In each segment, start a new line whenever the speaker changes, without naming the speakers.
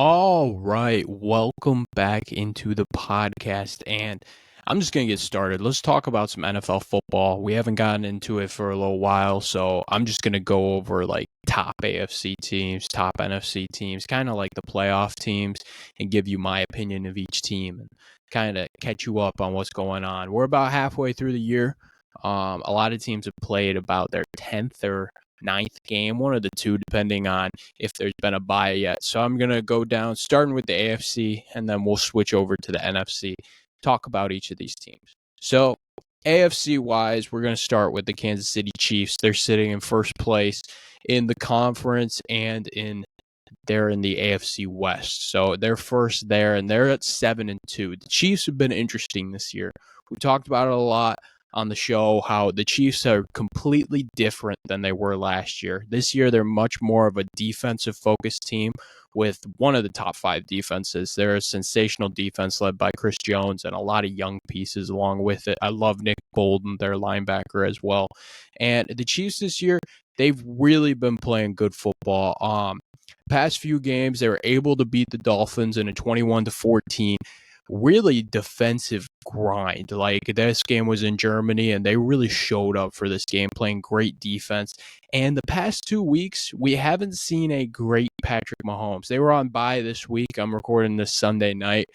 All right, welcome back into the podcast, and I'm just gonna get started. Let's talk about some NFL football. We haven't gotten into it for a little while, so I'm just gonna go over like top AFC teams, top NFC teams, kind of like the playoff teams, and give you my opinion of each team and kind of catch you up on what's going on. We're about halfway through the year. A lot of teams have played about their 10th or ninth game, one of the two, depending on if there's been a bye yet. So I'm going to go down, starting with the AFC, and then we'll switch over to the NFC, talk about each of these teams. So AFC wise, we're going to start with the Kansas City Chiefs. They're sitting in first place in the conference and they're in the AFC West. So they're first there and they're at 7-2. The Chiefs have been interesting this year. We talked about it a lot on the show, how the Chiefs are completely different than they were last year. This year, they're much more of a defensive-focused team with one of the top 5 defenses. They're a sensational defense led by Chris Jones and a lot of young pieces along with it. I love Nick Bolton, their linebacker, as well. And the Chiefs this year, they've really been playing good football. Past few games, they were able to beat the Dolphins in a 21-14 really defensive grind. Like, this game was in Germany and they really showed up for this game, playing great defense. And the past 2 weeks, we haven't seen a great Patrick Mahomes. They were on bye this week. I'm recording this Sunday night.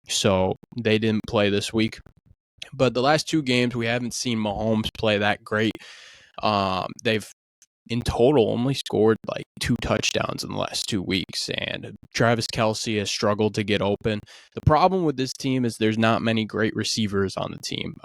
So they didn't play this week. But the last 2 games, we haven't seen Mahomes play that great. They've in total only scored like 2 touchdowns in the last 2 weeks, and Travis Kelce has struggled to get open. The problem with this team is there's not many great receivers on the team.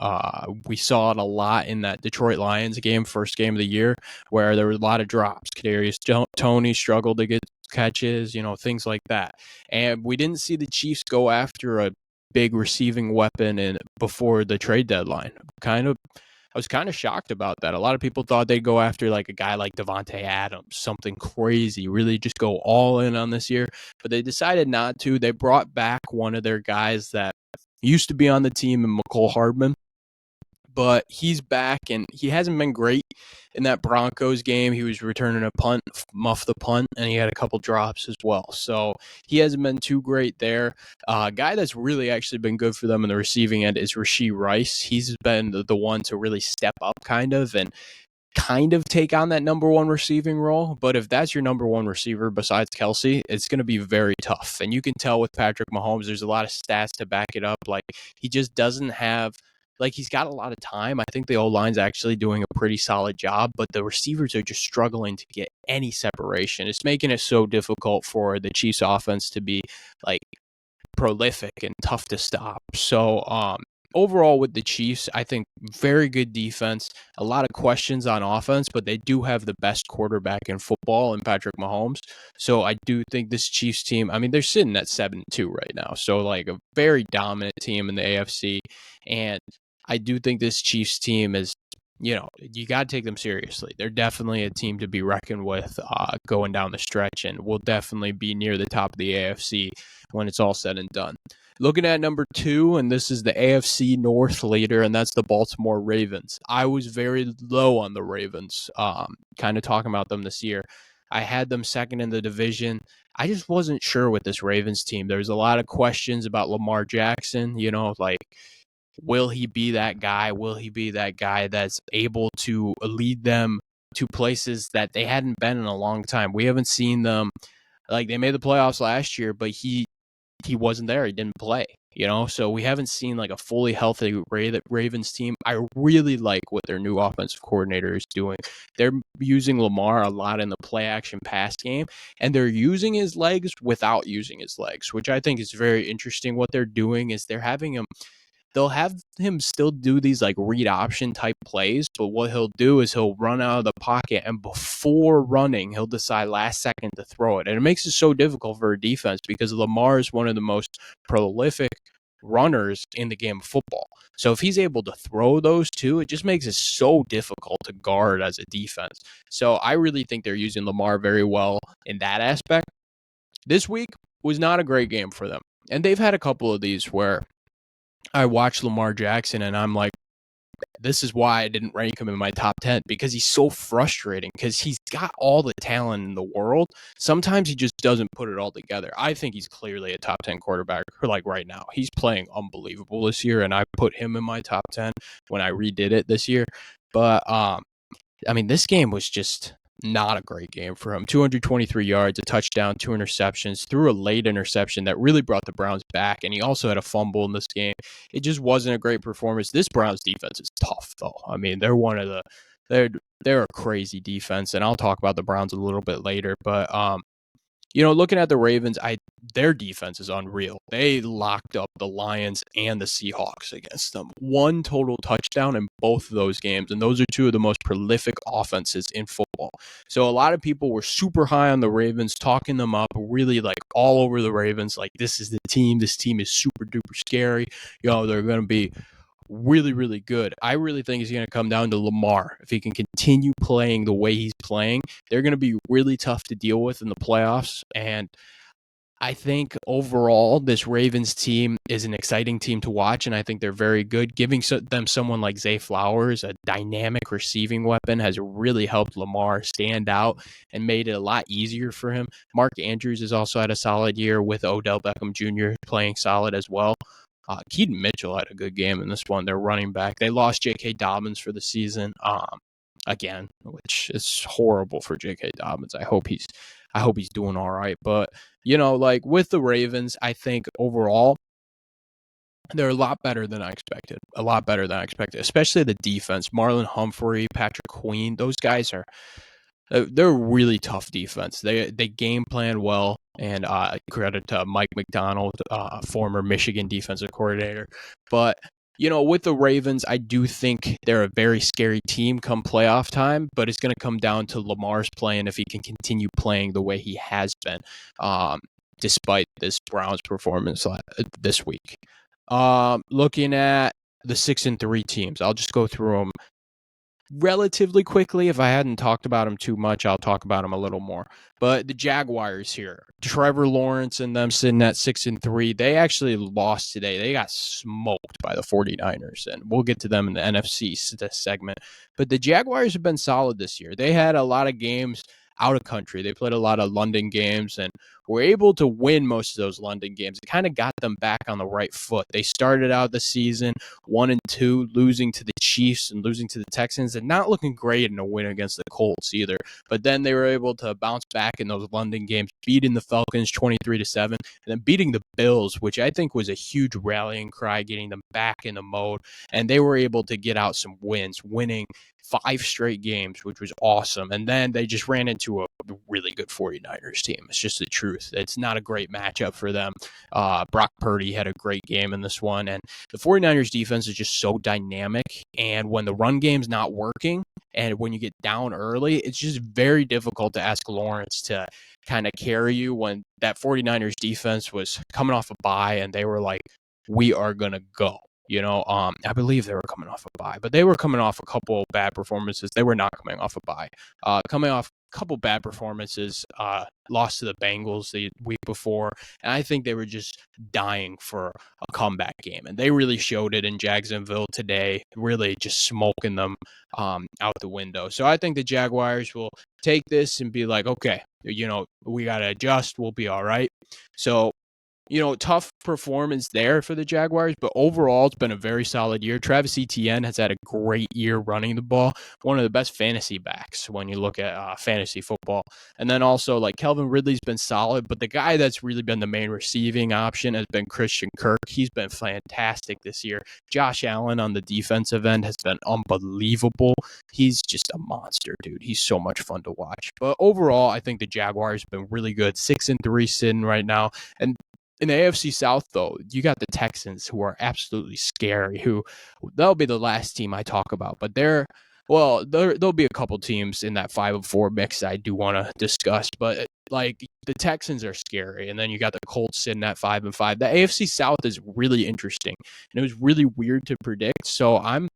We saw it a lot in that Detroit Lions game, first game of the year, where there were a lot of drops. Kadarius Toney struggled to get catches, things like that. And we didn't see the Chiefs go after a big receiving weapon before the trade deadline. I was kind of shocked about that. A lot of people thought they'd go after like a guy like Devontae Adams, something crazy, really just go all in on this year. But they decided not to. They brought back one of their guys that used to be on the team in McCole Hardman. But he's back, and he hasn't been great in that Broncos game. He was returning a punt, muffed the punt, and he had a couple drops as well. So he hasn't been too great there. A guy that's really actually been good for them in the receiving end is Rashee Rice. He's been the one to really step up and take on that number one receiving role. But if that's your number one receiver besides Kelce, it's going to be very tough. And you can tell with Patrick Mahomes, there's a lot of stats to back it up. Like, he just doesn't have – like, he's got a lot of time. I think the O-line's actually doing a pretty solid job, but the receivers are just struggling to get any separation. It's making it so difficult for the Chiefs offense to be like prolific and tough to stop. So overall with the Chiefs, I think very good defense, a lot of questions on offense, but they do have the best quarterback in football in Patrick Mahomes. So I do think this Chiefs team, I mean, they're sitting at 7-2 right now. So like a very dominant team in the AFC. And I do think this Chiefs team is, you got to take them seriously. They're definitely a team to be reckoned with going down the stretch, and will definitely be near the top of the AFC when it's all said and done. Looking at number 2, and this is the AFC North leader, and that's the Baltimore Ravens. I was very low on the Ravens, kind of talking about them this year. I had them second in the division. I just wasn't sure with this Ravens team. There's a lot of questions about Lamar Jackson, like, will he be that guy? Will he be that guy that's able to lead them to places that they hadn't been in a long time? We haven't seen them, like, they made the playoffs last year, but he wasn't there. He didn't play, so we haven't seen like a fully healthy Ravens team. I really like what their new offensive coordinator is doing. They're using Lamar a lot in the play action pass game, and they're using his legs without using his legs, which I think is very interesting. What they're doing is they'll have him still do these like read option type plays, but what he'll do is he'll run out of the pocket, and before running, he'll decide last second to throw it. And it makes it so difficult for a defense because Lamar is one of the most prolific runners in the game of football. So if he's able to throw those two, it just makes it so difficult to guard as a defense. So I really think they're using Lamar very well in that aspect. This week was not a great game for them. And they've had a couple of these where I watch Lamar Jackson and I'm like, this is why I didn't rank him in my top 10, because he's so frustrating, because he's got all the talent in the world. Sometimes he just doesn't put it all together. I think he's clearly a top 10 quarterback, like right now. He's playing unbelievable this year, and I put him in my top 10 when I redid it this year. But I mean, this game was just not a great game for him. 223 yards, a touchdown, 2 interceptions, threw a late interception that really brought the Browns back, and he also had a fumble in this game. It just wasn't a great performance. This Browns defense is tough, though. I mean, they're one of the they're a crazy defense, and I'll talk about the Browns a little bit later. But looking at the Ravens, their defense is unreal. They locked up the Lions and the Seahawks against them. One total touchdown in both of those games, and those are two of the most prolific offenses in football. So a lot of people were super high on the Ravens, talking them up, really like all over the Ravens. Like, this is the team. This team is super duper scary. They're going to be really, really good. I really think it's going to come down to Lamar. If he can continue playing the way he's playing, they're going to be really tough to deal with in the playoffs. And I think overall, this Ravens team is an exciting team to watch, and I think they're very good. Giving them someone like Zay Flowers, a dynamic receiving weapon, has really helped Lamar stand out and made it a lot easier for him. Mark Andrews has also had a solid year, with Odell Beckham Jr. playing solid as well. Keaton Mitchell had a good game in this one. They're running back. They lost J.K. Dobbins for the season, again, which is horrible for J.K. Dobbins. I hope he's doing all right. But like with the Ravens, I think overall they're a lot better than I expected. Especially the defense. Marlon Humphrey, Patrick Queen, those guys are. They're a really tough defense. They game plan well, and credit to Mike McDonald, former Michigan defensive coordinator. But with the Ravens, I do think they're a very scary team come playoff time. But it's going to come down to Lamar's playing, if he can continue playing the way he has been, despite this Browns performance this week. Looking at the 6-3 teams, I'll just go through them relatively quickly. If I hadn't talked about them too much, I'll talk about them a little more. But the Jaguars here, Trevor Lawrence and them sitting at 6-3, they actually lost today. They got smoked by the 49ers, and we'll get to them in the NFC segment. But the Jaguars have been solid this year. They had a lot of games out of country. They played a lot of London games and were able to win most of those London games. It kind of got them back on the right foot. They started out the season 1-2, losing to the Chiefs and losing to the Texans, and not looking great in a win against the Colts either. But then they were able to bounce back in those London games, beating the Falcons 23-7, and then beating the Bills, which I think was a huge rallying cry, getting them back in the mode. And they were able to get out some wins, winning 5 straight games, which was awesome. And then they just ran into a really good 49ers team. It's just the truth. It's not a great matchup for them. Brock Purdy had a great game in this one. And the 49ers defense is just so dynamic. And when the run game's not working, and when you get down early, it's just very difficult to ask Lawrence to kind of carry you when that 49ers defense was coming off a bye and they were like, we are going to go. I believe they were coming off a bye, but they were coming off a couple bad performances. They were not coming off a bye. Coming off a couple bad performances, lost to the Bengals the week before, and I think they were just dying for a comeback game, and they really showed it in Jacksonville today, really just smoking them out the window. So I think the Jaguars will take this and be like, okay, we got to adjust. We'll be all right. So tough performance there for the Jaguars, but overall, it's been a very solid year. Travis Etienne has had a great year running the ball, one of the best fantasy backs when you look at fantasy football. And then also, like, Calvin Ridley's been solid, but the guy that's really been the main receiving option has been Christian Kirk. He's been fantastic this year. Josh Allen on the defensive end has been unbelievable. He's just a monster, dude. He's so much fun to watch. But overall, I think the Jaguars have been really good. 6-3 sitting right now. And in the AFC South, though, you got the Texans, who are absolutely scary, they'll be the last team I talk about. But there'll be a couple teams in that 5-4 mix I do want to discuss. But, like, the Texans are scary. And then you got the Colts sitting at 5-5. The AFC South is really interesting. And it was really weird to predict. So I'm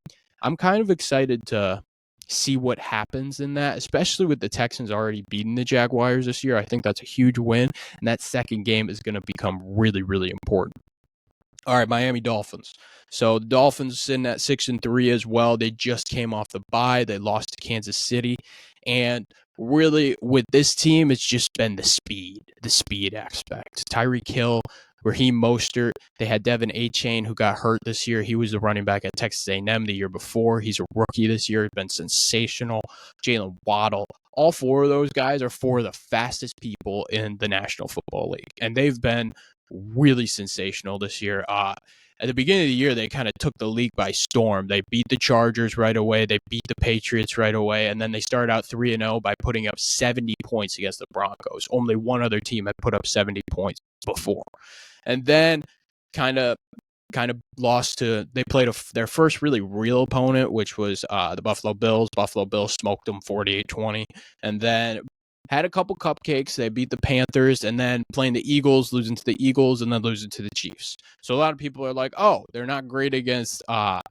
kind of excited to see what happens in that, especially with the Texans already beating the Jaguars this year. I think that's a huge win, and that second game is going to become really, really important. All right, Miami Dolphins. So the Dolphins sitting at 6-3 as well. They just came off the bye. They lost to Kansas City, and really with this team, it's just been the speed aspect. Tyreek Hill, Raheem Mostert. They had Devin A-Chain who got hurt this year. He was the running back at Texas A&M the year before. He's a rookie this year. He's been sensational. Jalen Waddle. All four of those guys are four of the fastest people in the National Football League, and they've been really sensational this year. At the beginning of the year, they kind of took the league by storm. They beat the Chargers right away. They beat the Patriots right away. And then they started out 3-0 by putting up 70 points against the Broncos. Only one other team had put up 70 points before. And then kind of lost to, they played their first really real opponent, which was the Buffalo Bills. Buffalo Bills smoked them 48-20. And then had a couple cupcakes. They beat the Panthers, and then playing the Eagles, losing to the Eagles, and then losing to the Chiefs. So a lot of people are like, oh, they're not great against like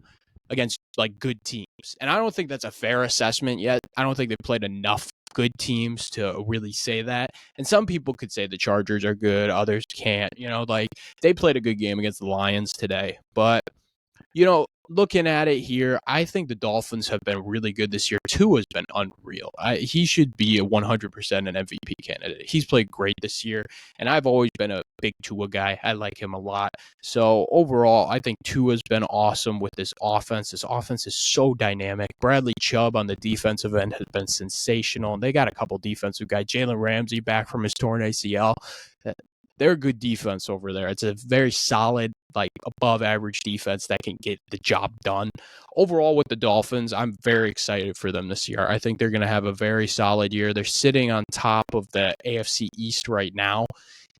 good teams. And I don't think that's a fair assessment yet. I don't think they've played enough good teams to really say that. And some people could say the Chargers are good, others can't. Like they played a good game against the Lions today. But looking at it here, I think the Dolphins have been really good this year. Tua's been unreal. He should be a 100% an MVP candidate. He's played great this year, and I've always been a big Tua guy. I like him a lot. So overall, I think Tua's been awesome with this offense. This offense is so dynamic. Bradley Chubb on the defensive end has been sensational, and they got a couple defensive guys. Jalen Ramsey back from his torn ACL. They're a good defense over there. It's a very solid, like above average defense that can get the job done. Overall, with the Dolphins, I'm very excited for them this year. I think they're going to have a very solid year. They're sitting on top of the AFC East right now.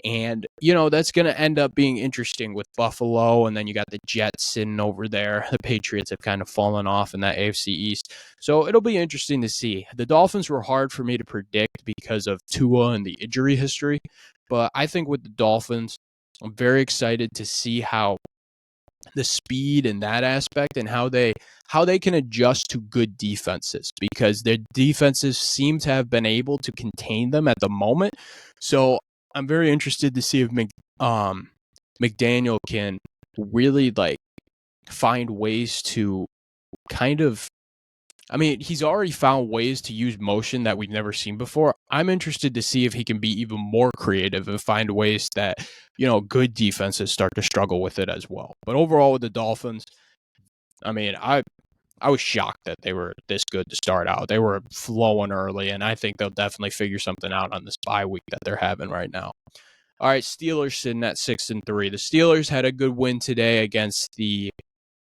And, that's going to end up being interesting with Buffalo. And then you got the Jets sitting over there. The Patriots have kind of fallen off in that AFC East. So it'll be interesting to see. The Dolphins were hard for me to predict because of Tua and the injury history. But I think with the Dolphins, I'm very excited to see how the speed and that aspect and how they can adjust to good defenses, because their defenses seem to have been able to contain them at the moment. So I'm very interested to see if McDaniel can really find ways to kind of, he's already found ways to use motion that we've never seen before. I'm interested to see if he can be even more creative and find ways that, good defenses start to struggle with it as well. But overall with the Dolphins, I was shocked that they were this good to start out. They were flowing early, and I think they'll definitely figure something out on this bye week that they're having right now. All right, Steelers sitting at 6-3. The Steelers had a good win today against the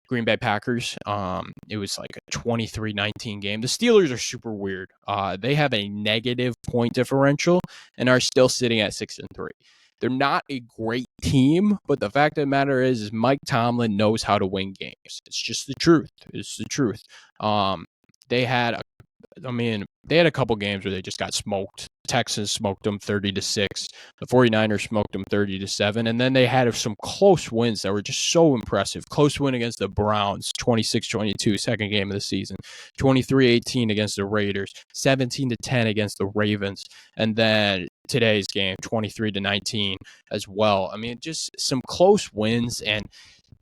Green Bay Packers. It was like a 23-19 game. The Steelers are super weird. They have a negative point differential and are still sitting at 6-3. They're not a great team, but the fact of the matter is Mike Tomlin knows how to win games. It's just the truth. It's the truth. They had a couple games where they just got smoked. Texans smoked them 30-6. The 49ers smoked them 30-7. And then they had some close wins that were just so impressive. Close win against the Browns, 26-22, second game of the season. 23-18 against the Raiders. 17-10 against the Ravens. And then today's game, 23-19 as well. Just some close wins, and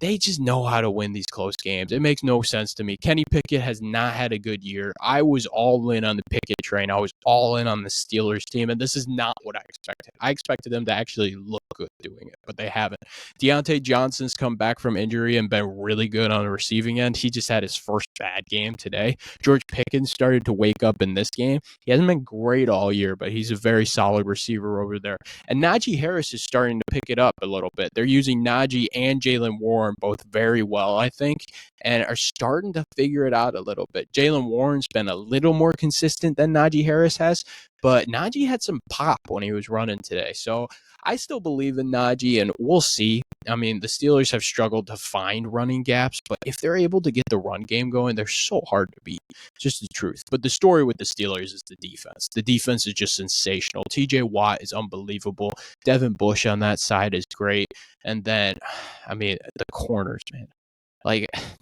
they just know how to win these close games. It makes no sense to me. Kenny Pickett has not had a good year. I was all in on the Pickett train. I was all in on the Steelers team, and this is not what I expected. I expected them to actually look good doing it, but they haven't. Deontay Johnson's come back from injury and been really good on the receiving end. He just had his first bad game today. George Pickens started to wake up in this game. He hasn't been great all year, but he's a very solid receiver over there. And Najee Harris is starting to pick it up a little bit. They're using Najee and Jalen Warren both very well, I think, and are starting to figure it out a little bit. Jalen Warren's been a little more consistent than Najee Harris has, but Najee had some pop when he was running today. So I still believe in Najee, and we'll see. The Steelers have struggled to find running gaps, but if they're able to get the run game going, they're so hard to beat. Just the truth. But the story with the Steelers is the defense. The defense is just sensational. TJ Watt is unbelievable. Devin Bush on that side is great. And then, the corners, man.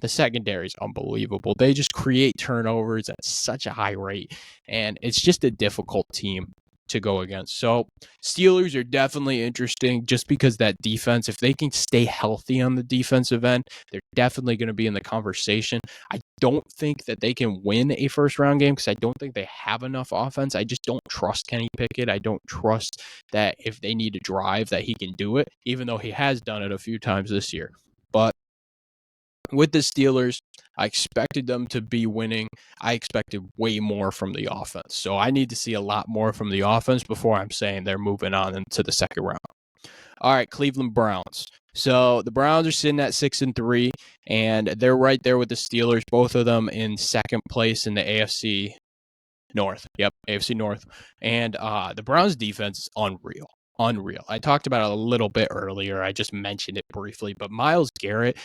The secondary is unbelievable. They just create turnovers at such a high rate, and it's just a difficult team to go against. So Steelers are definitely interesting just because that defense, if they can stay healthy on the defensive end, they're definitely going to be in the conversation. I don't think that they can win a first round game because I don't think they have enough offense. I just don't trust Kenny Pickett. I don't trust that if they need to drive that he can do it, even though he has done it a few times this year. But with the Steelers, I expected them to be winning. I expected way more from the offense. So I need to see a lot more from the offense before I'm saying they're moving on into the second round. All right, Cleveland Browns. So the Browns are sitting at 6-3, and they're right there with the Steelers, both of them in second place in the AFC North. Yep, AFC North. And the Browns defense is unreal. Unreal. I talked about it a little bit earlier. I just mentioned it briefly, but Myles Garrett,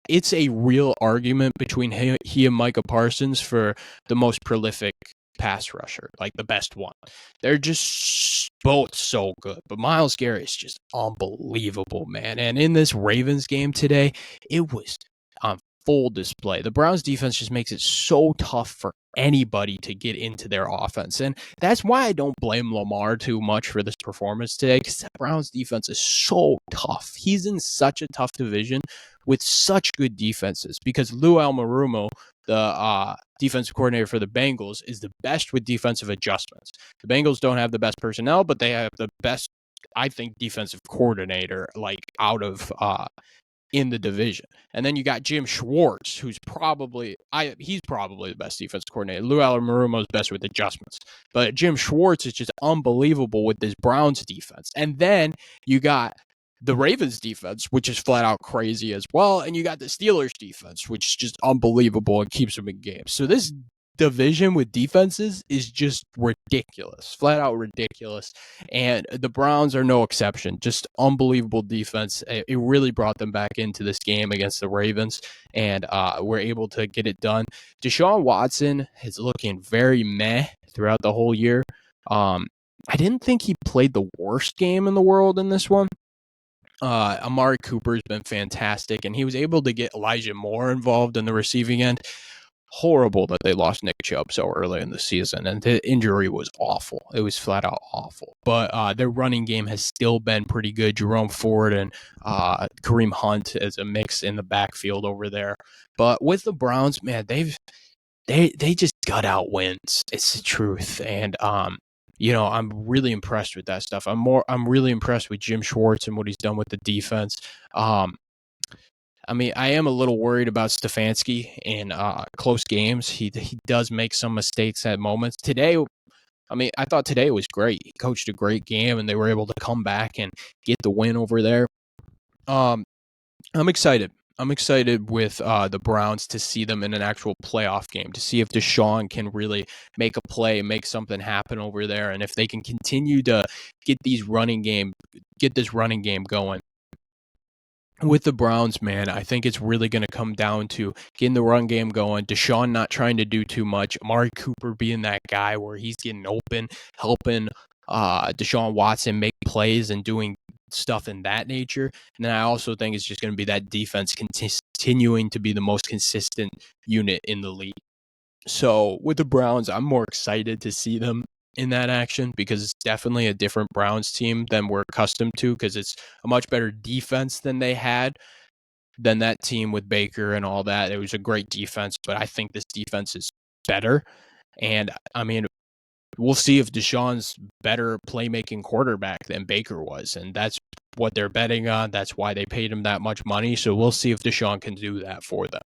it's a real argument between he and Micah Parsons for the most prolific pass rusher, like the best one. They're just both so good, but Myles Garrett is just unbelievable, man. And in this Ravens game today, it was on full display. The Browns defense just makes it so tough for anybody to get into their offense. And that's why I don't blame Lamar too much for this performance today, because the Browns defense is so tough. He's in such a tough division with such good defenses, because Lou Almiromo, the defensive coordinator for the Bengals, is the best with defensive adjustments. The Bengals don't have the best personnel, but they have the best, I think, defensive coordinator out of in the division. And then you got Jim Schwartz, who's he's probably the best defense coordinator. Lou Almiromo is best with adjustments, but Jim Schwartz is just unbelievable with this Browns defense. And then you got the Ravens defense, which is flat out crazy as well, and you got the Steelers defense, which is just unbelievable and keeps them in games. So this division with defenses is just ridiculous, flat out ridiculous. And the Browns are no exception. Just unbelievable defense. It really brought them back into this game against the Ravens, and we're able to get it done. Deshaun Watson is looking very meh throughout the whole year. I didn't think he played the worst game in the world in this one. Amari Cooper has been fantastic, and he was able to get Elijah Moore involved in the receiving end. Horrible that they lost Nick Chubb so early in the season, and the injury was awful. It was flat out awful. But their running game has still been pretty good. Jerome Ford and Kareem Hunt as a mix in the backfield over there. But with the Browns, man, they just gut out wins. It's the truth, and I'm really impressed with that stuff. I'm really impressed with Jim Schwartz and what he's done with the defense. I am a little worried about Stefanski in close games. He does make some mistakes at moments. Today, I thought today was great. He coached a great game, and they were able to come back and get the win over there. I'm excited. I'm excited with the Browns to see them in an actual playoff game, to see if Deshaun can really make a play, make something happen over there, and if they can continue to get this running game going. With the Browns, man, I think it's really going to come down to getting the run game going, Deshaun not trying to do too much, Amari Cooper being that guy where he's getting open, helping Deshaun Watson make plays and doing stuff in that nature. And then I also think it's just going to be that defense continuing to be the most consistent unit in the league. So with the Browns, I'm more excited to see them in that action, because it's definitely a different Browns team than we're accustomed to, because it's a much better defense than they had than that team with Baker and all that. It was a great defense, but I think this defense is better. And we'll see if Deshaun's better playmaking quarterback than Baker was, and that's what they're betting on. That's why they paid him that much money. So we'll see if Deshaun can do that for them.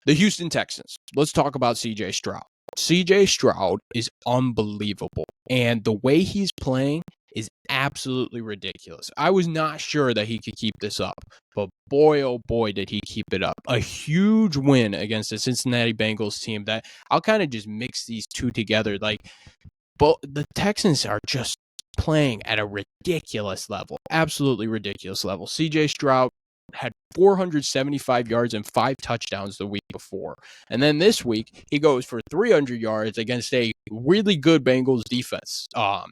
The Houston Texans. Let's talk about C.J. Stroud. C.J. Stroud is unbelievable, and the way he's playing is absolutely ridiculous. I was not sure that he could keep this up, but boy, oh boy, did he keep it up. A huge win against the Cincinnati Bengals team that I'll kind of just mix these two together. But the Texans are just playing at a ridiculous level, absolutely ridiculous level. C.J. Stroud had 475 yards and 5 touchdowns the week before. And then this week, he goes for 300 yards against a really good Bengals defense. I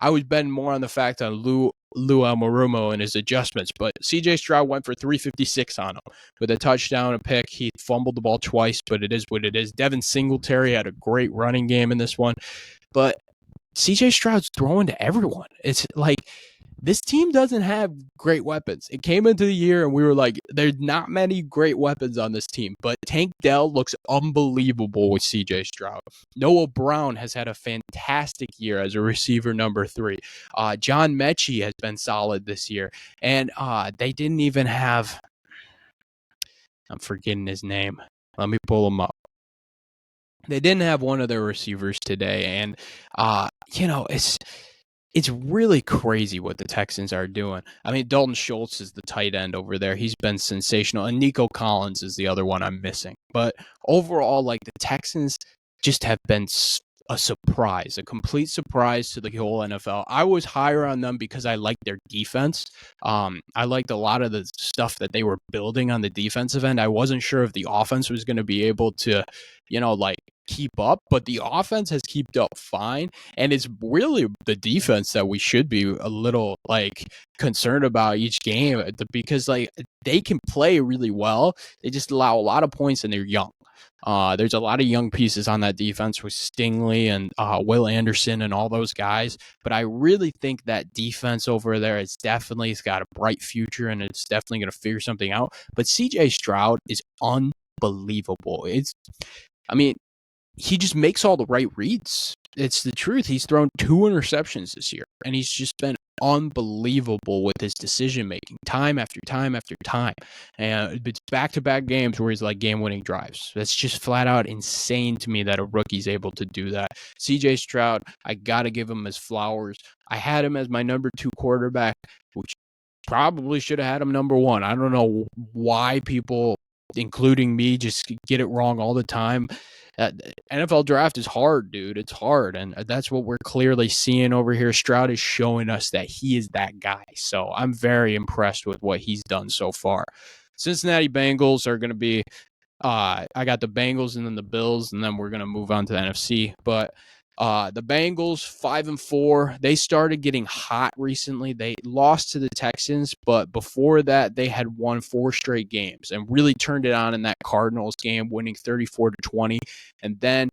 was betting more on the fact that Lou Lou Almiromo and his adjustments. But C.J. Stroud went for 356 on him with a touchdown, a pick. He fumbled the ball twice, but it is what it is. Devin Singletary had a great running game in this one. But C.J. Stroud's throwing to everyone. It's like this team doesn't have great weapons. It came into the year and we were like, there's not many great weapons on this team, but Tank Dell looks unbelievable with CJ Stroud. Noah Brown has had a fantastic year as a receiver number 3. John Mechie has been solid this year. And they didn't even have, I'm forgetting his name. Let me pull him up. They didn't have one of their receivers today. And, it's really crazy what the Texans are doing. I mean, Dalton Schultz is the tight end over there. He's been sensational. And Nico Collins is the other one I'm missing. But overall, like, the Texans just have been a surprise, a complete surprise to the whole NFL. I was higher on them because I liked their defense. I liked a lot of the stuff that they were building on the defensive end. I wasn't sure if the offense was going to be able to, keep up, but the offense has kept up fine. And it's really the defense that we should be a little concerned about each game, because they can play really well. They just allow a lot of points and they're young. There's a lot of young pieces on that defense with Stingley and Will Anderson and all those guys. But I really think that defense over there it's got a bright future and it's definitely going to figure something out. But CJ Stroud is unbelievable. He just makes all the right reads. It's the truth. He's thrown 2 interceptions this year, and he's just been unbelievable with his decision-making time after time after time. And it's back-to-back games where he's game-winning drives. That's just flat out insane to me that a rookie's able to do that. CJ Stroud, I got to give him his flowers. I had him as my number 2 quarterback, which probably should have had him number 1. I don't know why people, including me, just get it wrong all the time. NFL draft is hard, dude. It's hard, and that's what we're clearly seeing over here. Stroud is showing us that he is that guy, so I'm very impressed with what he's done so far. Cincinnati Bengals are going to be I got the Bengals and then the Bills, and then we're going to move on to the NFC. But the Bengals, 5-4, they started getting hot recently. They lost to the Texans, but before that, they had won 4 straight games and really turned it on in that Cardinals game, winning 34-20. And then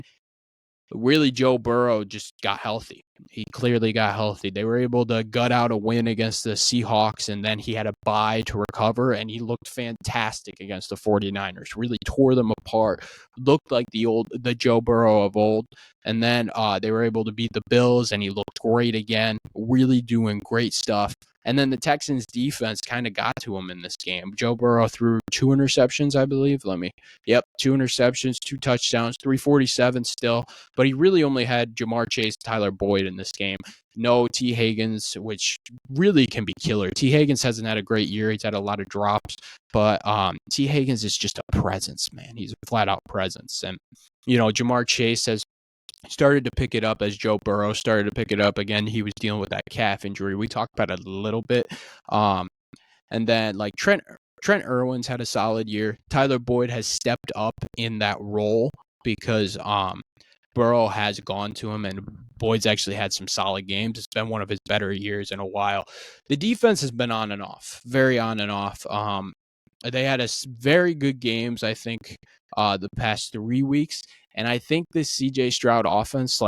really Joe Burrow just got healthy. He clearly got healthy. They were able to gut out a win against the Seahawks, and then he had a bye to recover, and he looked fantastic against the 49ers. Really tore them apart. Looked like the Joe Burrow of old. And then they were able to beat the Bills, and he looked great again. Really doing great stuff. And then the Texans defense kind of got to him in this game. Joe Burrow threw 2 interceptions, I believe. 2 interceptions, 2 touchdowns, 347 still. But he really only had Jamar Chase, Tyler Boyd in this game. No T. Higgins, which really can be killer. T. Higgins hasn't had a great year. He's had a lot of drops. But T. Higgins is just a presence, man. He's a flat-out presence. And, Jamar Chase has started to pick it up as Joe Burrow started to pick it up. Again, he was dealing with that calf injury. We talked about it a little bit. And then Trent Irwin's had a solid year. Tyler Boyd has stepped up in that role because Burrow has gone to him, and Boyd's actually had some solid games. It's been one of his better years in a while. The defense has been on and off, very on and off. They had very good games, I think, the past 3 weeks. And I think this CJ Stroud offense,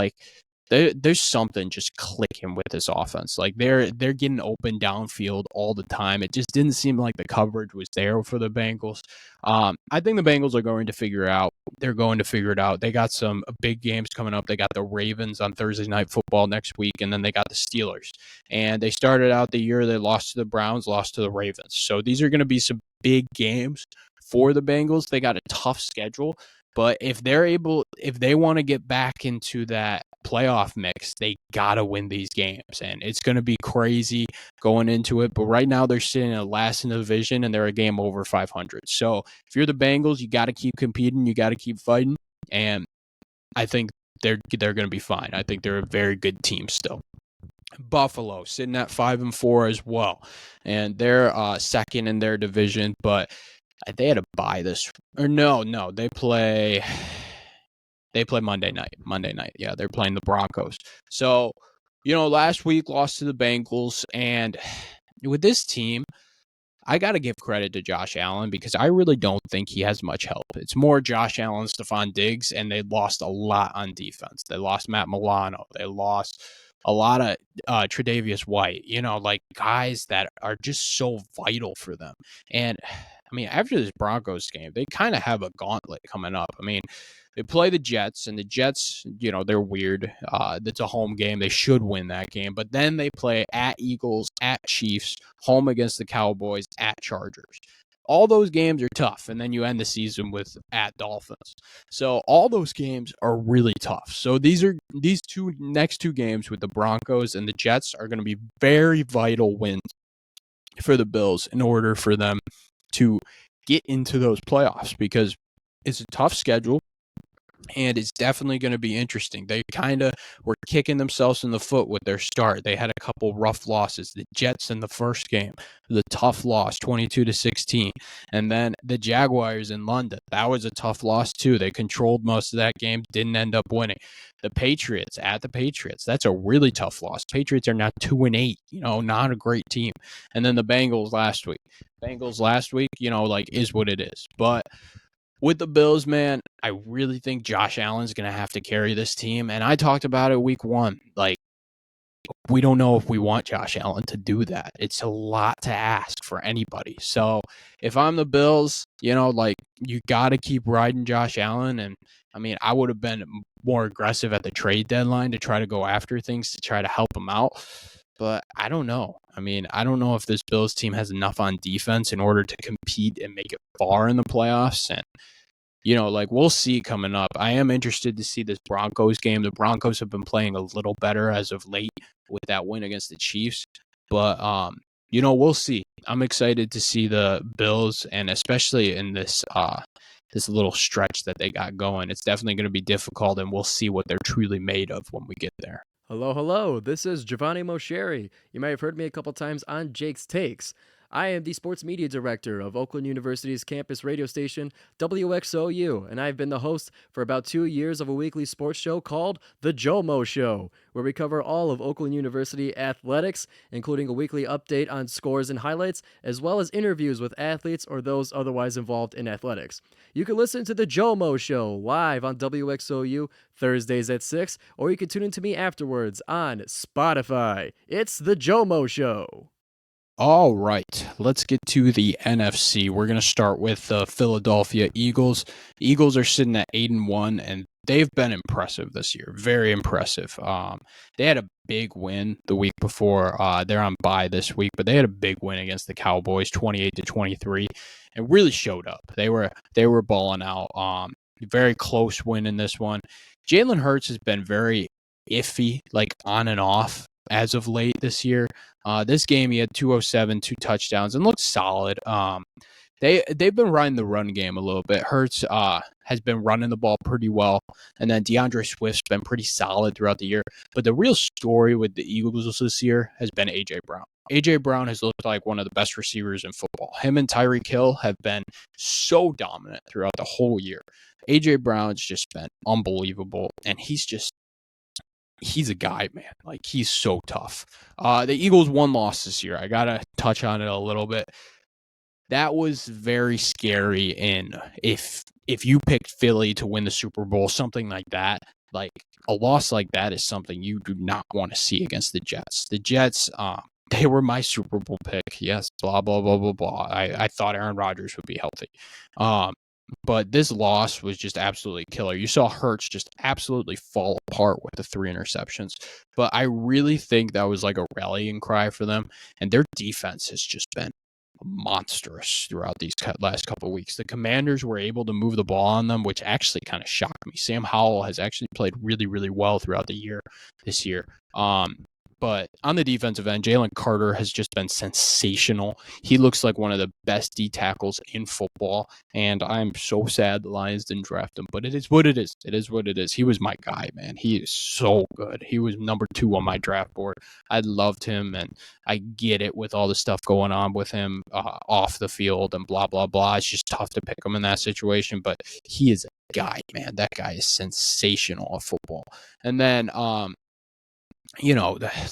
there's something just clicking with this offense. They're getting open downfield all the time. It just didn't seem like the coverage was there for the Bengals. I think the Bengals are going to figure it out. They're going to figure it out. They got some big games coming up. They got the Ravens on Thursday Night Football next week, and then they got the Steelers. And they started out the year, they lost to the Browns, lost to the Ravens. So these are going to be some big games for the Bengals. They got a tough schedule. But if they want to get back into that playoff mix, they got to win these games. And it's going to be crazy going into it. But right now they're sitting at last in the division, and they're a game over 500. So if you're the Bengals, you got to keep competing. You got to keep fighting. And I think they're going to be fine. I think they're a very good team still. Buffalo sitting at 5-4 as well. And they're second in their division, but they had to buy this, or no, they play Monday night. Yeah, they're playing the Broncos. So Last week lost to the Bengals, and with this team, I got to give credit to Josh Allen because I really don't think he has much help. It's more Josh Allen, Stephon Diggs, and they lost a lot on defense. They lost Matt Milano. They lost a lot of Tre'Davious White, like guys that are just so vital for them. And I mean, after this Broncos game, they kind of have a gauntlet coming up. I mean, they play the Jets, and the Jets, they're weird. It's a home game. They should win that game. But then they play at Eagles, at Chiefs, home against the Cowboys, at Chargers. All those games are tough, and then you end the season with at Dolphins. So all those games are really tough. So these next two games with the Broncos and the Jets are going to be very vital wins for the Bills in order for them to get into those playoffs because it's a tough schedule. And it's definitely going to be interesting. They kind of were kicking themselves in the foot with their start. They had a couple rough losses. The Jets in the first game, the tough loss, 22-16. And then the Jaguars in London. That was a tough loss too. They controlled most of that game, didn't end up winning. The Patriots at the Patriots. That's a really tough loss. Patriots are now 2-8, not a great team. And then the Bengals last week. Is what it is. But with the Bills, man, I really think Josh Allen's going to have to carry this team. And I talked about it week one. We don't know if we want Josh Allen to do that. It's a lot to ask for anybody. So if I'm the Bills, you got to keep riding Josh Allen. And I mean, I would have been more aggressive at the trade deadline to try to go after things to try to help him out. But I don't know. I mean, I don't know if this Bills team has enough on defense in order to compete and make it far in the playoffs. And, we'll see coming up. I am interested to see this Broncos game. The Broncos have been playing a little better as of late with that win against the Chiefs. But, we'll see. I'm excited to see the Bills, and especially in this little stretch that they got going. It's definitely going to be difficult, and we'll see what they're truly made of when we get there.
Hello, hello. This is Giovanni Mosheri. You might have heard me a couple times on Jake's Takes. I am the sports media director of Oakland University's campus radio station, WXOU, and I've been the host for about 2 years of a weekly sports show called The Jomo Show, where we cover all of Oakland University athletics, including a weekly update on scores and highlights, as well as interviews with athletes or those otherwise involved in athletics. You can listen to The Jomo Show live on WXOU Thursdays at 6, or you can tune in to me afterwards on Spotify. It's The Jomo Show.
All right, let's get to the NFC. We're going to start with the Philadelphia Eagles. The Eagles are sitting at 8-1, and they've been impressive this year. Very impressive. They had a big win the week before. They're on bye this week, but they had a big win against the Cowboys, 28-23, and really showed up. They were balling out. Very close win in this one. Jalen Hurts has been very iffy, on and off as of late this year. This game, he had 207, 2 touchdowns, and looked solid. They've been running the run game a little bit. Hurts has been running the ball pretty well, and then DeAndre Swift's been pretty solid throughout the year. But the real story with the Eagles this year has been A.J. Brown. A.J. Brown has looked like one of the best receivers in football. Him and Tyreek Hill have been so dominant throughout the whole year. A.J. Brown's just been unbelievable, and he's a guy, man. He's so tough. The Eagles one loss this year. I got to touch on it a little bit. That was very scary. And if you picked Philly to win the Super Bowl, something like that, a loss like that is something you do not want to see against the Jets. The Jets, they were my Super Bowl pick. Yes, blah, blah, blah, blah, blah. I thought Aaron Rodgers would be healthy. But this loss was just absolutely killer. You saw Hurts just absolutely fall apart with the 3 interceptions. But I really think that was like a rallying cry for them. And their defense has just been monstrous throughout these last couple of weeks. The Commanders were able to move the ball on them, which actually kind of shocked me. Sam Howell has actually played really, really well throughout the year this year. But on the defensive end, Jalen Carter has just been sensational. He looks like one of the best D tackles in football, and I'm so sad the Lions didn't draft him. But it is what it is. It is what it is. He was my guy, man. He is so good. He was number 2 on my draft board. I loved him, and I get it with all the stuff going on with him off the field and blah, blah, blah. It's just tough to pick him in that situation, but he is a guy, man. That guy is sensational at football. And then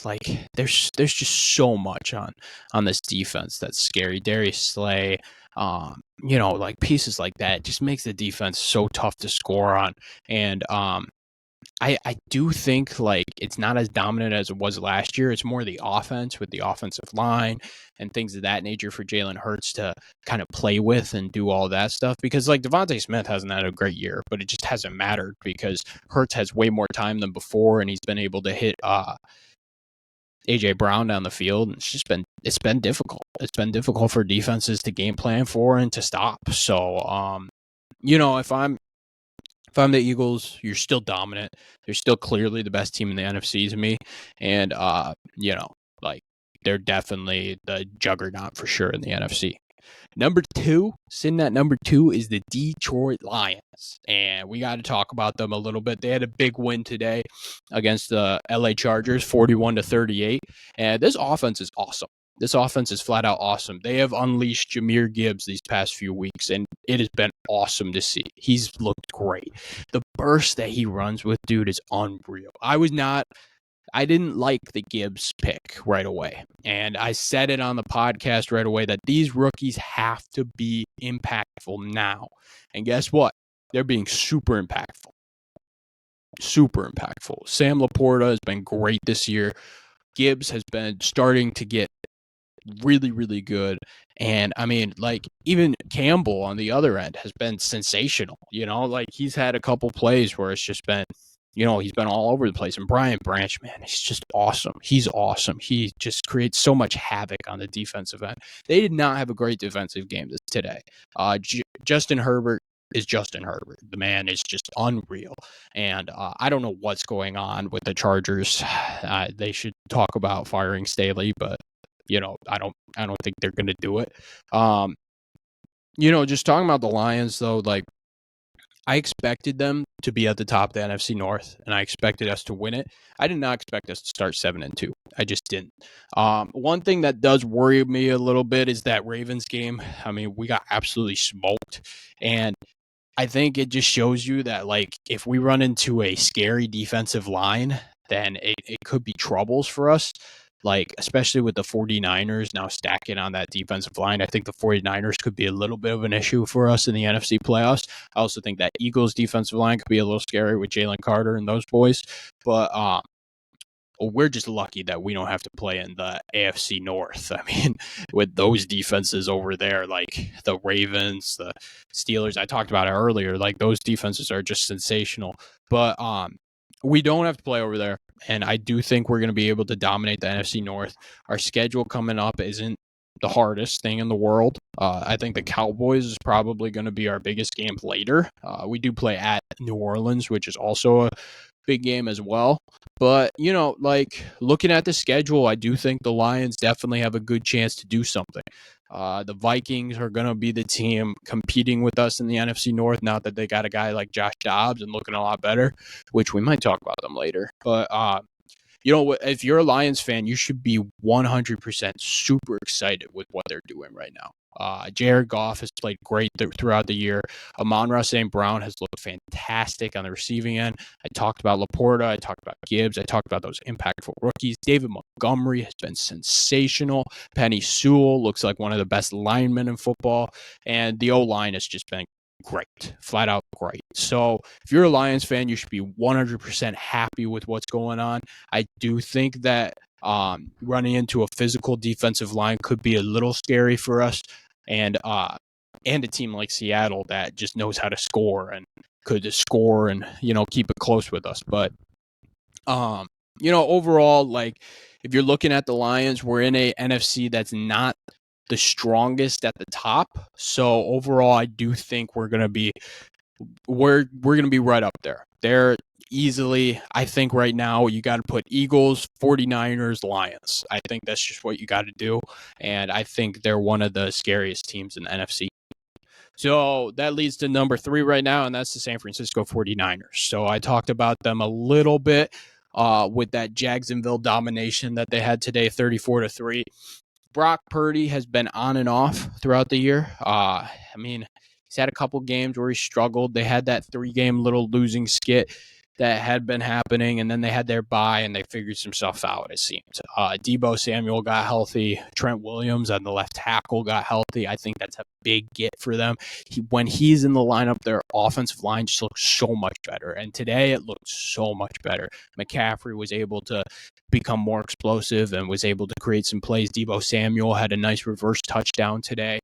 like there's just so much on this defense that's scary. Darius Slay, like pieces like that just makes the defense so tough to score on. And I do think like it's not as dominant as it was last year. It's more the offense with the offensive line and things of that nature for Jalen Hurts to kind of play with and do all that stuff. Because like Devontae Smith hasn't had a great year, but it just hasn't mattered because Hurts has way more time than before, and he's been able to hit AJ Brown down the field. And it's been difficult. It's been difficult for defenses to game plan for and to stop. So if I'm the Eagles, you're still dominant. You're still clearly the best team in the NFC to me. And, like they're definitely the juggernaut for sure in the NFC. Number two, sitting at number two is the Detroit Lions. And we got to talk about them a little bit. They had a big win today against the LA Chargers, 41-38. And this offense is awesome. This offense is flat out awesome. They have unleashed Jahmyr Gibbs these past few weeks, and it has been awesome to see. He's looked great. The burst that he runs with, dude, is unreal. I didn't like the Gibbs pick right away. And I said it on the podcast right away that these rookies have to be impactful now. And guess what? They're being super impactful. Super impactful. Sam Laporta has been great this year. Gibbs has been starting to get really, really good. And I mean, like, even Campbell on the other end has been sensational. Like he's had a couple plays where it's just been, he's been all over the place. And Brian Branch, man, he's just awesome. He's awesome. He just creates so much havoc on the defensive end. They did not have a great defensive game today. Justin Herbert is Justin Herbert. The man is just unreal. And I don't know what's going on with the Chargers. They should talk about firing Staley, but I don't think they're going to do it. Just talking about the Lions though, like I expected them to be at the top of the NFC North, and I expected us to win it. I did not expect us to start 7-2. I just didn't. One thing that does worry me a little bit is that Ravens game. I mean, we got absolutely smoked, and I think it just shows you that, like, if we run into a scary defensive line, then it could be troubles for us. Like, especially with the 49ers now stacking on that defensive line. I think the 49ers could be a little bit of an issue for us in the NFC playoffs. I also think that Eagles defensive line could be a little scary with Jalen Carter and those boys. But we're just lucky that we don't have to play in the AFC North. I mean, with those defenses over there, like the Ravens, the Steelers, I talked about it earlier, like those defenses are just sensational. But we don't have to play over there. And I do think we're going to be able to dominate the NFC North. Our schedule coming up isn't the hardest thing in the world. I think the Cowboys is probably going to be our biggest game later. We do play at New Orleans, which is also a big game as well. But, like looking at the schedule, I do think the Lions definitely have a good chance to do something. The Vikings are going to be the team competing with us in the NFC North now that they got a guy like Josh Dobbs and looking a lot better, which we might talk about them later. But, if you're a Lions fan, you should be 100% super excited with what they're doing right now. Jared Goff has played great throughout the year. Amon-Ra St. Brown has looked fantastic on the receiving end. I talked about Laporta. I talked about Gibbs. I talked about those impactful rookies. David Montgomery has been sensational. Penny Sewell looks like one of the best linemen in football. And the O-line has just been great, flat out great. So if you're a Lions fan, you should be 100% happy with what's going on. I do think that running into a physical defensive line could be a little scary for us, and a team like Seattle that just knows how to score and could just score and keep it close with us. But overall, like if you're looking at the Lions, we're in a NFC that's not the strongest at the top. So overall, I do think we're gonna be right up there. They're easily, I think right now you got to put Eagles, 49ers, Lions. I think that's just what you got to do. And I think they're one of the scariest teams in the NFC. So that leads to number 3 right now, and that's the San Francisco 49ers. So I talked about them a little bit with that Jacksonville domination that they had today, 34-3. Brock Purdy has been on and off throughout the year. I mean, he's had a couple games where he struggled. They had that 3-game little losing skit that had been happening, and then they had their bye and they figured some stuff out, it seemed. Deebo Samuel got healthy. Trent Williams on the left tackle got healthy. I think that's a big get for them. When he's in the lineup, their offensive line just looks so much better. And today it looked so much better. McCaffrey was able to become more explosive and was able to create some plays. Deebo Samuel had a nice reverse touchdown today.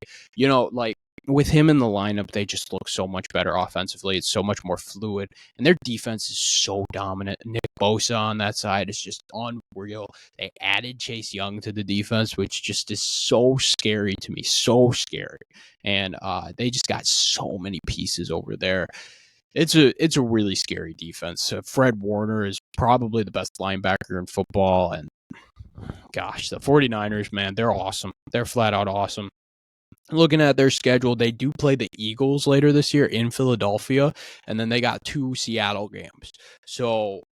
With him in the lineup, they just look so much better offensively. It's so much more fluid, and their defense is so dominant. Nick Bosa on that side is just unreal. They added Chase Young to the defense, which just is so scary to me, so scary. And they just got so many pieces over there. It's a really scary defense. Fred Warner is probably the best linebacker in football, and gosh, the 49ers, man, they're awesome. They're flat out awesome. Looking at their schedule, they do play the Eagles later this year in Philadelphia, and then they got 2 Seattle games.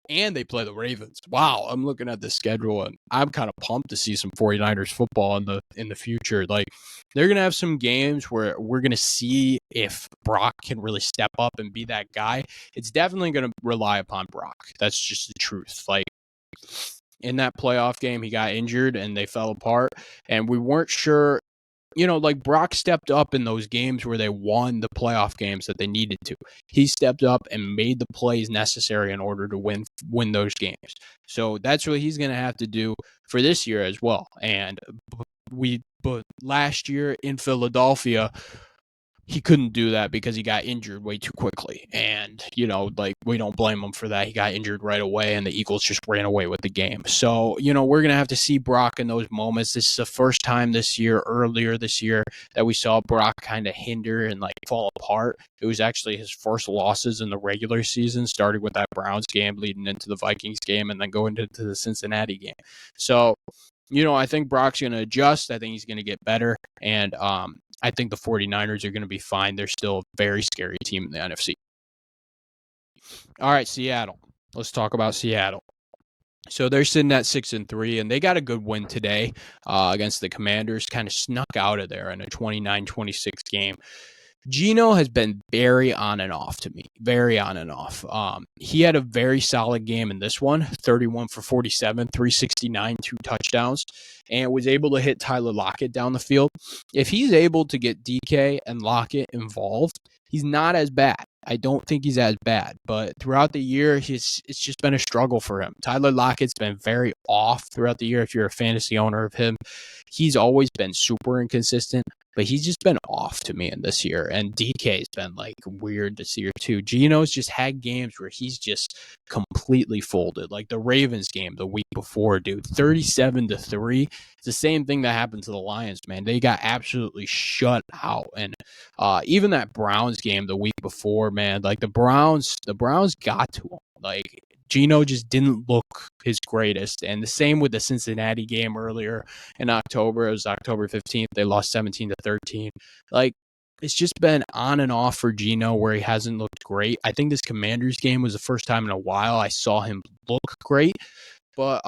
And they play the Ravens. Wow, I'm looking at the schedule, and I'm kind of pumped to see some 49ers football in the future. Like, they're going to have some games where we're going to see if Brock can really step up and be that guy. It's definitely going to rely upon Brock. That's just the truth. Like, in that playoff game, he got injured, and they fell apart, and we weren't sure. Brock stepped up in those games where they won the playoff games that they needed to. He stepped up and made the plays necessary in order to win those games. So that's what he's going to have to do for this year as well. And but last year in Philadelphia, he couldn't do that because he got injured way too quickly. And, we don't blame him for that. He got injured right away, and the Eagles just ran away with the game. So, we're going to have to see Brock in those moments. This is the first time earlier this year, that we saw Brock kind of hinder and, fall apart. It was actually his first losses in the regular season, starting with that Browns game, leading into the Vikings game, and then going into the Cincinnati game. So, I think Brock's going to adjust. I think he's going to get better. And, I think the 49ers are going to be fine. They're still a very scary team in the NFC. All right, Seattle. Let's talk about Seattle. So they're sitting at 6-3, and they got a good win today against the Commanders. Kind of snuck out of there in a 29-26 game. Geno has been very on and off to me, very on and off. He had a very solid game in this one, 31 for 47, 369, 2 touchdowns, and was able to hit Tyler Lockett down the field. If he's able to get DK and Lockett involved, he's not as bad. I don't think he's as bad, but throughout the year, it's just been a struggle for him. Tyler Lockett's been very off throughout the year. If you're a fantasy owner of him, he's always been super inconsistent, but he's just been off to me in this year. And DK's been weird this year too. Geno's just had games where he's just completely folded. Like the Ravens game the week before, dude, 37-3. It's the same thing that happened to the Lions, man. They got absolutely shut out. And even that Browns game the week before, man, the Browns got to him. Geno just didn't look his greatest. And the same with the Cincinnati game earlier in October. It was October 15th. They lost 17-13. It's just been on and off for Geno where he hasn't looked great. I think this Commanders game was the first time in a while I saw him look great. But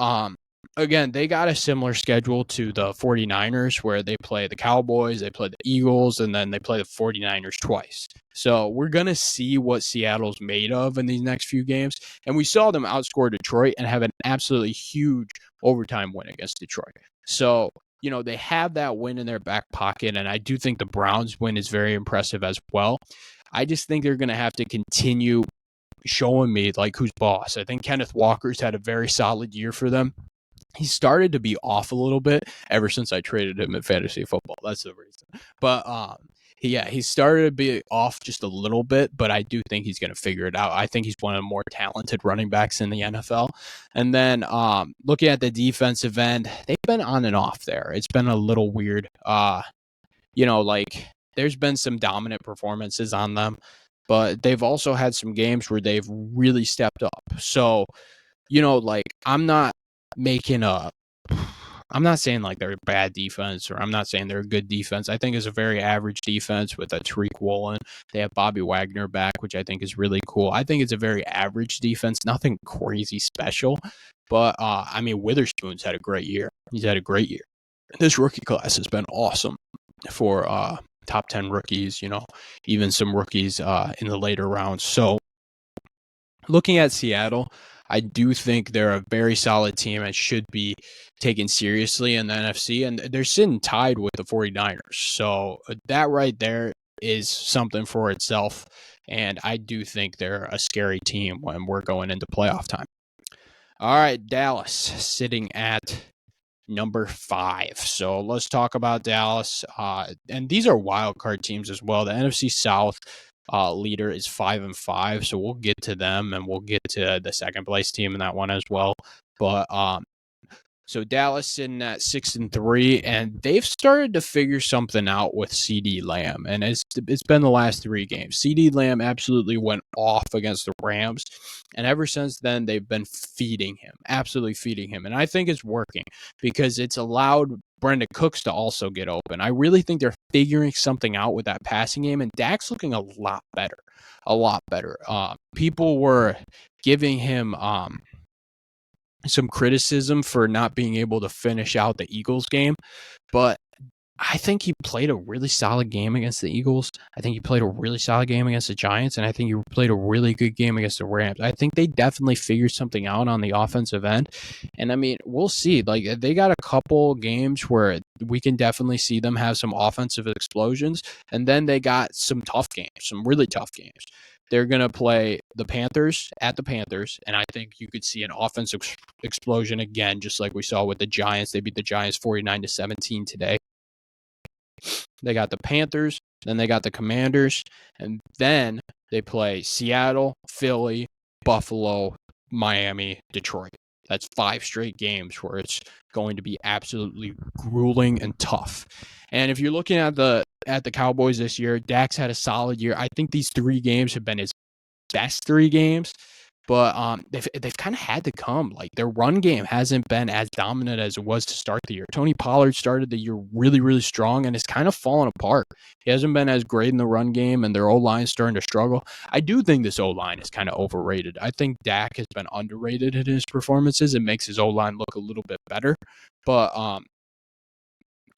again, they got a similar schedule to the 49ers where they play the Cowboys, they play the Eagles, and then they play the 49ers twice. So we're going to see what Seattle's made of in these next few games. And we saw them outscore Detroit and have an absolutely huge overtime win against Detroit. So, they have that win in their back pocket, and I do think the Browns win is very impressive as well. I just think they're going to have to continue showing me who's boss. I think Kenneth Walker's had a very solid year for them. He started to be off a little bit ever since I traded him in fantasy football. That's the reason. But he started to be off just a little bit, but I do think he's going to figure it out. I think he's one of the more talented running backs in the NFL. And then looking at the defensive end, they've been on and off there. It's been a little weird. There's been some dominant performances on them, but they've also had some games where they've really stepped up. So, I'm not saying they're a bad defense, or I'm not saying they're a good defense. I think it's a very average defense with a Tariq Woolen. They have Bobby Wagner back, which I think is really cool. I think it's a very average defense, nothing crazy special. But, Witherspoon's had a great year. He's had a great year. This rookie class has been awesome for top 10 rookies, even some rookies in the later rounds. So, looking at Seattle, I do think they're a very solid team and should be taken seriously in the NFC, and they're sitting tied with the 49ers. So that right there is something for itself, and I do think they're a scary team when we're going into playoff time. All right, Dallas sitting at number 5. So let's talk about Dallas. And these are wild card teams as well. The NFC South leader is 5-5, so we'll get to them, and we'll get to the second place team in that one as well. But so Dallas sitting at 6-3, and they've started to figure something out with CD Lamb, and it's been the last 3 games. CD Lamb absolutely went off against the Rams, and ever since then they've been feeding him, absolutely feeding him, and I think it's working because it's allowed Brandon Cooks to also get open. I really think they're figuring something out with that passing game, and Dak's looking a lot better, a lot better. People were giving him some criticism for not being able to finish out the Eagles game, but I think he played a really solid game against the Eagles. I think he played a really solid game against the Giants, and I think he played a really good game against the Rams. I think they definitely figured something out on the offensive end, and I mean, we'll see. Like, they got a couple games where we can definitely see them have some offensive explosions, and then they got some tough games, some really tough games. They're going to play the Panthers at the Panthers, and I think you could see an offensive explosion again, just like we saw with the Giants. They beat the Giants 49-17 today. They got the Panthers, then they got the Commanders, and then they play Seattle, Philly, Buffalo, Miami, Detroit. That's 5 straight games where it's going to be absolutely grueling and tough. And if you're looking at the Cowboys this year, Dak's had a solid year. I think these 3 games have been his best 3 games. But they've kind of had to come. Like, their run game hasn't been as dominant as it was to start the year. Tony Pollard started the year really, really strong, and it's kind of fallen apart. He hasn't been as great in the run game, and their O-line is starting to struggle. I do think this O-line is kind of overrated. I think Dak has been underrated in his performances. It makes his O-line look a little bit better. But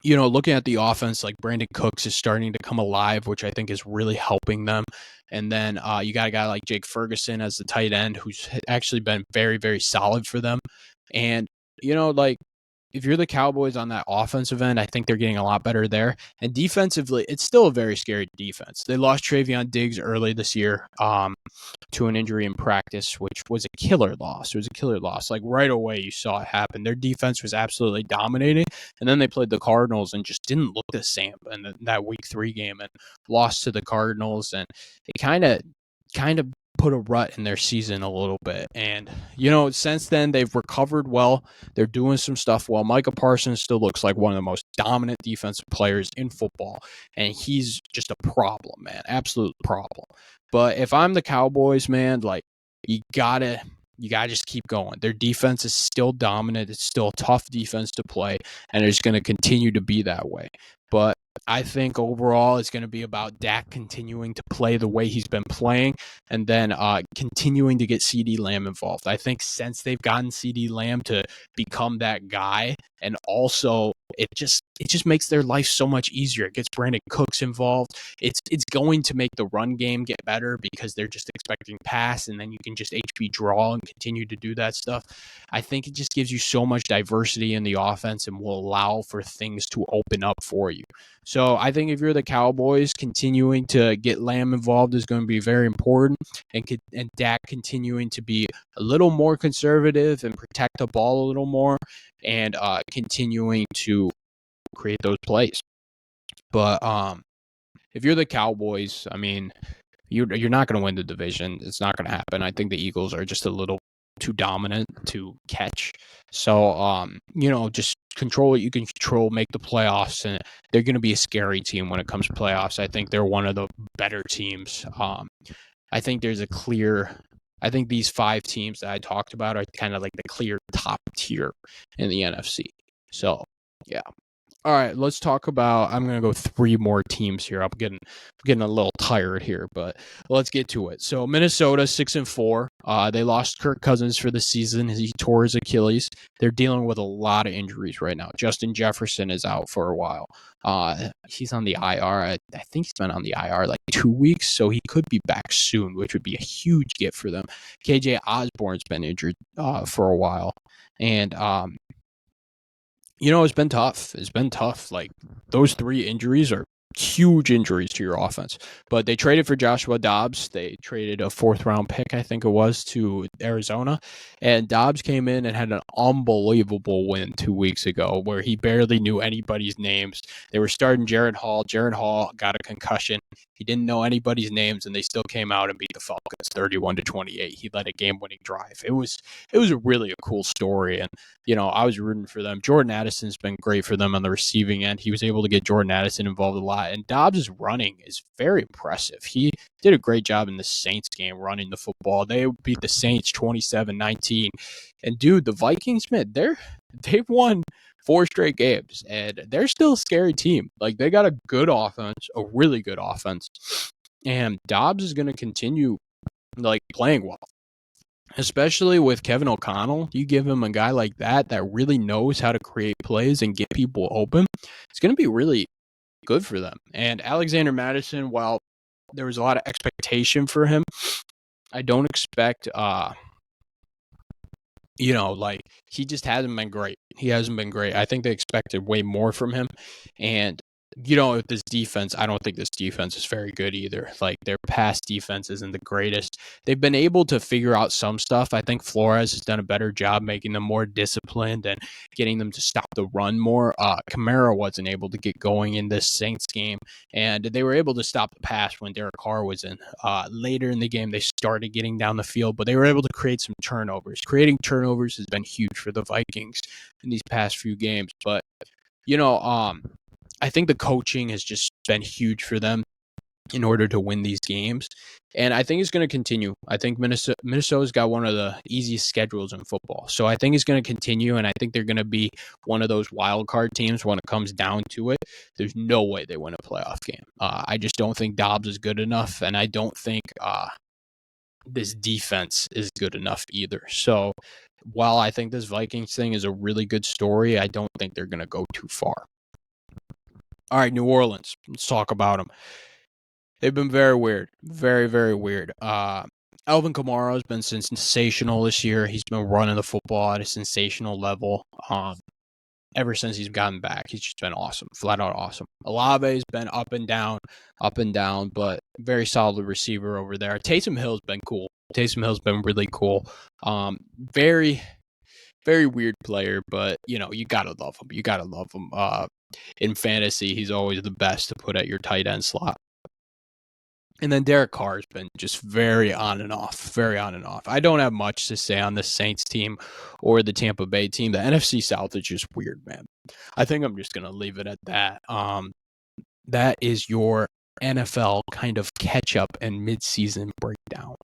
looking at the offense, like, Brandon Cooks is starting to come alive, which I think is really helping them. And then you got a guy like Jake Ferguson as the tight end, who's actually been very, very solid for them. And, like, if you're the Cowboys on that offensive end, I think they're getting a lot better there. And defensively, it's still a very scary defense. They lost Travion Diggs early this year to an injury in practice, which was a killer loss. It was a killer loss. Like, right away, you saw it happen. Their defense was absolutely dominating. And then they played the Cardinals and just didn't look the same in that Week 3 game and lost to the Cardinals. And it kind of put a rut in their season a little bit. And, since then, they've recovered well. They're doing some stuff well. Micah Parsons still looks like one of the most dominant defensive players in football. And he's just a problem, man. Absolute problem. But if I'm the Cowboys, man, like, you gotta just keep going. Their defense is still dominant. It's still a tough defense to play, and it's going to continue to be that way. But I think overall it's going to be about Dak continuing to play the way he's been playing, and then continuing to get CD Lamb involved. I think since they've gotten CD Lamb to become that guy, and also it just makes their life so much easier. It gets Brandon Cooks involved. It's going to make the run game get better because they're just expecting pass, and then you can just HB draw and continue to do that stuff. I think it just gives you so much diversity in the offense and will allow for things to open up for you. So I think if you're the Cowboys, continuing to get Lamb involved is going to be very important, and Dak continuing to be a little more conservative and protect the ball a little more, and continuing to create those plays. But if you're the Cowboys, I mean, you're not going to win the division. It's not going to happen. I think the Eagles are just a little too dominant to catch. So, just control what you can control, make the playoffs, and they're going to be a scary team when it comes to playoffs. I think they're one of the better teams. I think these 5 teams that I talked about are kind of like the clear top tier in the NFC. So, yeah. All right, let's talk about. I'm going to go three more teams here. I'm getting a little tired here, but let's get to it. So Minnesota 6-4. They lost Kirk Cousins for the season. He tore his Achilles. They're dealing with a lot of injuries right now. Justin Jefferson is out for a while. He's on the IR. I think he's been on the IR like 2 weeks, so he could be back soon, which would be a huge get for them. KJ Osborne's been injured for a while, and it's been tough. It's been tough. Like, those three injuries are huge injuries to your offense. But they traded for Joshua Dobbs. They traded a fourth-round pick, I think it was, to Arizona. And Dobbs came in and had an unbelievable win 2 weeks ago where he barely knew anybody's names. They were starting Jaron Hall. Jaron Hall got a concussion. He didn't know anybody's names, and they still came out and beat the Falcons 31-28. He led a game-winning drive. It was really a cool story, and I was rooting for them. Jordan Addison's been great for them on the receiving end. He was able to get Jordan Addison involved a lot, and Dobbs' running is very impressive. He did a great job in the Saints game running the football. They beat the Saints 27-19, and dude, the Vikings, man, they've won 4 straight games, and they're still a scary team. Like, they got a good offense, a really good offense, and Dobbs is going to continue like playing well. Especially with Kevin O'Connell, you give him a guy like that really knows how to create plays and get people open. It's going to be really good for them. And Alexander Mattison, while there was a lot of expectation for him, I don't expect, he just hasn't been great. He hasn't been great. I think they expected way more from him. And with this defense, I don't think this defense is very good either. Like, their pass defense isn't the greatest. They've been able to figure out some stuff. I think Flores has done a better job making them more disciplined and getting them to stop the run more. Kamara wasn't able to get going in this Saints game, and they were able to stop the pass when Derek Carr was in. Later in the game, they started getting down the field, but they were able to create some turnovers. Creating turnovers has been huge for the Vikings in these past few games, but I think the coaching has just been huge for them in order to win these games. And I think it's going to continue. I think Minnesota's got one of the easiest schedules in football. So I think it's going to continue, and I think they're going to be one of those wild card teams when it comes down to it. There's no way they win a playoff game. I just don't think Dobbs is good enough, and I don't think this defense is good enough either. So while I think this Vikings thing is a really good story, I don't think they're going to go too far. All right, New Orleans. Let's talk about them. They've been very weird. Very, very weird. Alvin Kamara has been sensational this year. He's been running the football at a sensational level. Ever since he's gotten back, he's just been awesome. Flat out awesome. Olave's been up and down, but very solid receiver over there. Taysom Hill's been cool. Taysom Hill's been really cool. Very, very weird player, but, you gotta love him. You gotta love him. In fantasy, he's always the best to put at your tight end slot. And then Derek Carr has been just very on and off. I don't have much to say on the Saints team or the Tampa Bay team. The NFC South is just weird, man. I think I'm just going to leave it at that. That is your NFL kind of catch-up and mid-season breakdown.